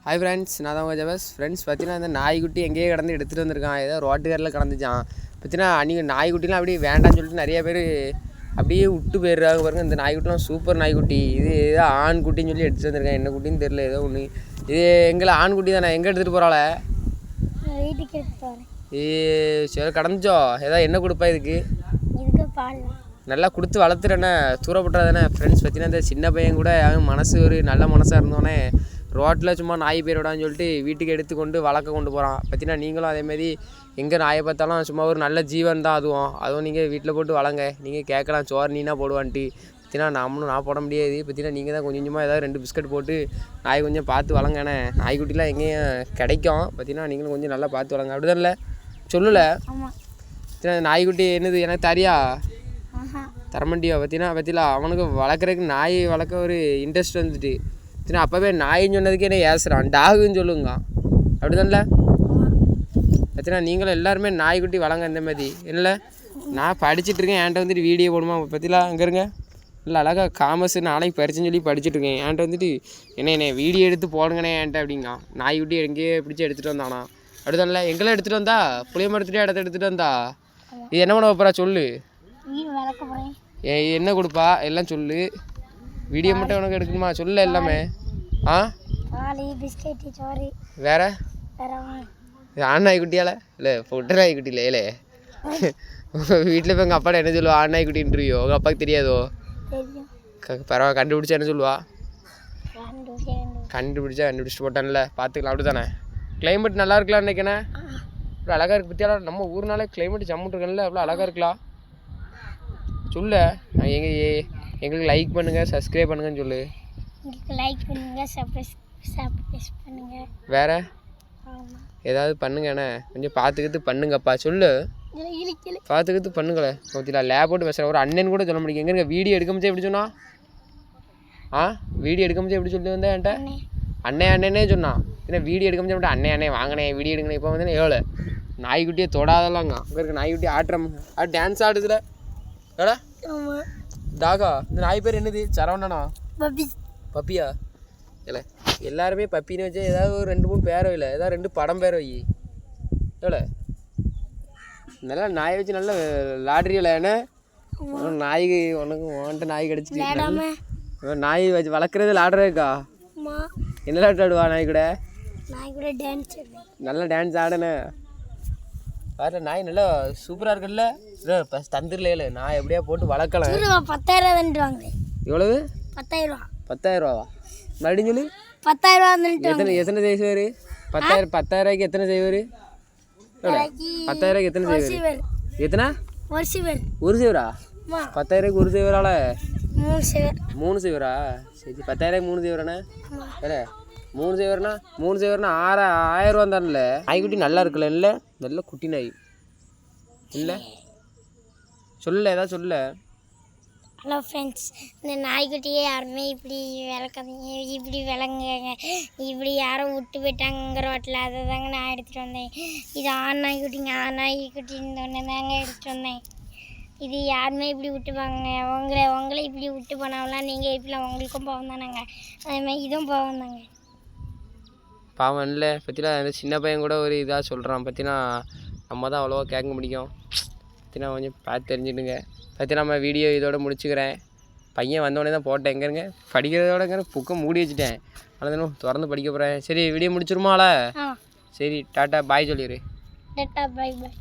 Hi friends, நான் தான் உங்கள் ஜபஸ். ஃப்ரெண்ட்ஸ் பார்த்தீங்கன்னா இந்த நாய்க்குட்டி எங்கேயே கடந்து எடுத்துகிட்டு வந்திருக்கான். ஏதோ ரோட்டுக்காரில் கடந்துச்சான். பார்த்தீங்கன்னா அன்றைக்கி நாய்க்குட்டிலாம் அப்படியே வேண்டாம்னு சொல்லிட்டு நிறைய பேர் அப்படியே விட்டு போயிடுறாங்க பாருங்கள். இந்த நாய்க்குட்டிலாம் சூப்பர் நாய்க்குட்டி. இது ஏதோ ஆண் குட்டின்னு சொல்லி எடுத்துகிட்டு வந்திருக்கேன். என்ன குட்டின்னு தெரில, ஏதோ ஒன்று. இது எங்களை ஆண் குட்டி தானே. எங்கே எடுத்துகிட்டு போகிறாள? வீட்டுக்கு எடுத்துகிட்டு வரேன். சரி கடந்துச்சோ. ஏதோ என்ன கொடுப்பா இதுக்கு? பால் நல்லா கொடுத்து வளர்த்துறேண்ணே, தூரப்பட்டுறதானே. ஃப்ரெண்ட்ஸ் பார்த்தீங்கன்னா இந்த சின்ன பையன் கூட மனசு ஒரு நல்ல மனசாக இருந்தோன்னே ரோட்டில் சும்மா நாய் பேர் விடான்னு சொல்லிட்டு வீட்டுக்கு எடுத்துக்கொண்டு வளர்க்க கொண்டு போகிறான். பார்த்தீங்கன்னா நீங்களும் அதேமாரி எங்கே நாயை பார்த்தாலும் சும்மா ஒரு நல்ல ஜீவன் தான். அதுவும் நீங்கள் வீட்டில் போட்டு வளங்க. நீங்கள் கேட்கலாம் சோறு நீனா போடுவான்ட்டு. பார்த்தீங்கன்னா நான் போட முடியாது. பார்த்தீங்கன்னா நீங்கள் தான் கொஞ்சம் கொஞ்சமாக ஏதாவது 2 பிஸ்கட் போட்டு நாய் கொஞ்சம் பார்த்து வளங்கண்ணே. நாய்க்குட்டிலாம் எங்கேயும் கிடைக்கும். பார்த்தீங்கன்னா நீங்களும் கொஞ்சம் நல்லா பார்த்து வளங்க. அப்படி தான் இல்லை சொல்லலை? பார்த்தீங்கன்னா நாய்க்குட்டி என்னது எனக்கு தரியா தரமாட்டியோ? பார்த்தீங்களா அவனுக்கு வளர்க்குறதுக்கு நாய் வளர்க்க ஒரு இன்ட்ரெஸ்ட் வந்துட்டு அப்போவே நாயின்னு சொன்னதுக்கு என்ன ஏசுறான், டாகுன்னு சொல்லுங்க. அப்படி தானே? பார்த்தீங்கன்னா நீங்களும் எல்லாருமே நாய்க்குட்டி வளங்க. இந்த மாதிரி இல்லை நான் படிச்சுட்ருக்கேன். என்கிட்ட வந்துட்டு வீடியோ போடுமா பற்றிலா அங்கே இருங்க. இல்லை அழகாக காமர்ஸ் நாளைக்கு பறிச்சுன்னு சொல்லி படிச்சுட்ருக்கேன். என்கிட்ட வந்துட்டு என்ன வீடியோ எடுத்து போடுங்கண்ணே என்கிட்ட அப்படிங்க. நாய்க்குட்டி எங்கேயே பிடிச்சி எடுத்துகிட்டு வந்தானா? அப்படி தானே? எங்கெல்லாம் எடுத்துகிட்டு வந்தா? புளிய மரத்துலேயே இடத்த எடுத்துகிட்டு வந்தா. இது என்ன பண்ண வைப்பறா சொல்லு. என்ன கொடுப்பா எல்லாம் சொல்லு. வீடியோ மட்டும் உனக்கு எடுக்கணுமா? சொல்ல எல்லாமே. வேற ஆண் நாய்க்குட்டியால இல்லை பொட்டை நாய்க்குட்டி இல்லை ஏலே. வீட்டில் இப்போ எங்கள் அப்பாட்ட என்ன சொல்லுவா? ஆண் நாய்க்குட்டின்றியோ? உங்கள் அப்பாவுக்கு தெரியாதோ? பரவாயில்ல, கண்டுபிடிச்சா என்ன சொல்லுவா? கண்டுபிடிச்சிட்டு போட்டான்ல, பார்த்துக்கலாம். அப்படி தானே? கிளைமேட் நல்லா இருக்கலாம் நினைக்கண்ணே. அவ்வளோ அழகாக இருக்குது பற்றியால. நம்ம ஊர்னாலே கிளைமேட் ஜம்முட்டு இருக்கல, அவ்வளோ அழகாக இருக்கலாம். சொல்லு. எங்களுக்கு லைக் பண்ணுங்கள், சப்ஸ்கிரைப் பண்ணுங்கன்னு சொல்லு. லைக் பண்ணுங்கள், சப்ஸ்கிரைப் பண்ணுங்கள். வேற ஏதாவது பண்ணுங்கண்ணே. கொஞ்சம் பார்த்துக்கிட்டு பண்ணுங்கப்பா சொல்லு. பார்த்துக்கிட்டு பண்ணுங்களே. ஓகேங்களா? லேப் போட்டு பேசுகிறேன். ஒரு அண்ணன் கூட சொல்ல முடியும். எங்கே வீடியோ எடுக்க முடிச்சா எப்படி சொன்னா? வீடியோ எடுக்க முடிச்சா எப்படி சொல்லி வந்தேன் என்கிட்ட? அண்ணனே சொன்னான். ஏன்னா வீடியோ எடுக்க முடிச்சா மட்டும் அண்ணே வாங்கினேன் வீடியோ எடுக்கணும். இப்போ வந்து எவ்வளோ நாய்க்குட்டியே தொடாதலாங்க. அங்கே இருக்க நாய்க்குட்டி ஆட்டுற டான்ஸ் ஆடுதுல ஏடா டாகா. இந்த நாய் பேர் என்னது? சரவணனா? பப்பியா? இல்லை எல்லாருமே பப்பின்னு வச்சா ஏதாவது ஒரு 2-3 பேரோ இல்லை ஏதாவது 2 படம் பேரோ வை. எவ்வளோ நல்லா நாயை வச்சு நல்லா லாட்ரியில். ஏன்னா நாய்க்கு உனக்கு நாய் கிடச்சிட்டு நாய் வச்சு வளர்க்குறது லாடுறதுக்கா? என்ன லாட்டு ஆடுவா நாய் கூட? நல்லா டான்ஸ் ஆடனே. வேறு நாய் நல்லா சூப்பராக இருக்குல்ல. தந்துடல இல்லை நான் எப்படியா போட்டு வளர்க்கலாம். 10,000 எவ்வளவு? 10,000. 10,000 மறுபடியும் சொல்லி 10,000 எத்தனை செய்வார்? 10,000 எத்தனை செய்வார்? 10,000 எத்தனை செய்வார்? எத்தனை? ஒரு செய்வரா? 10,000 ஒரு செய்வரால 3 செய்வரா? சரி 10,000 3 செய்வரானே. வேற 3 செய்வரனா? 3 செய்வரனா 6,000 தானே. நாய்க்குட்டி நல்லா இருக்குல்ல? இல்லை நல்ல குட்டி நாய் இல்லை சொல்ல ஏதாவது சொல்ல. ஹலோ ஃப்ரெண்ட்ஸ், இந்த நாய்க்குட்டியே யாருமே இப்படி விளக்காதீங்க, இப்படி விளங்குங்க. இப்படி யாரும் விட்டு போயிட்டாங்க ரோட்டில். அதை தாங்க நான் எடுத்துகிட்டு வந்தேன். இது ஆண் நாய்க்குட்டின்னு ஒன்று தாங்க எடுத்துகிட்டு வந்தேன். இது யாருமே இப்படி விட்டுப்பாங்க. உங்களை இப்படி விட்டு போனாலாம் நீங்கள் இப்படி உங்களுக்கும் போவோம் தானேங்க. அதேமாதிரி இதுவும் போவோம் தாங்க. பாவம் இல்லை பற்றினா அந்த சின்ன பையன் கூட ஒரு இதாக சொல்கிறான். பற்றினா நம்ம தான் அவ்வளோவா கேட்க முடியும். பற்றினா கொஞ்சம் பார்த்து தெரிஞ்சுடுங்க. பற்றி நம்ம வீடியோ இதோட முடிச்சுக்கிறேன். பையன் வந்தோடனே தான் போட்டேன். எங்கேருங்க படிக்கிறதோடங்கிற புக்கை மூடி வச்சுட்டேன். ஆனால் திறந்து படிக்க போகிறேன். சரி வீடியோ முடிச்சிருமால? சரி டாட்டா பாய் சொல்லிடு. டாட்டா பாய் பாய்.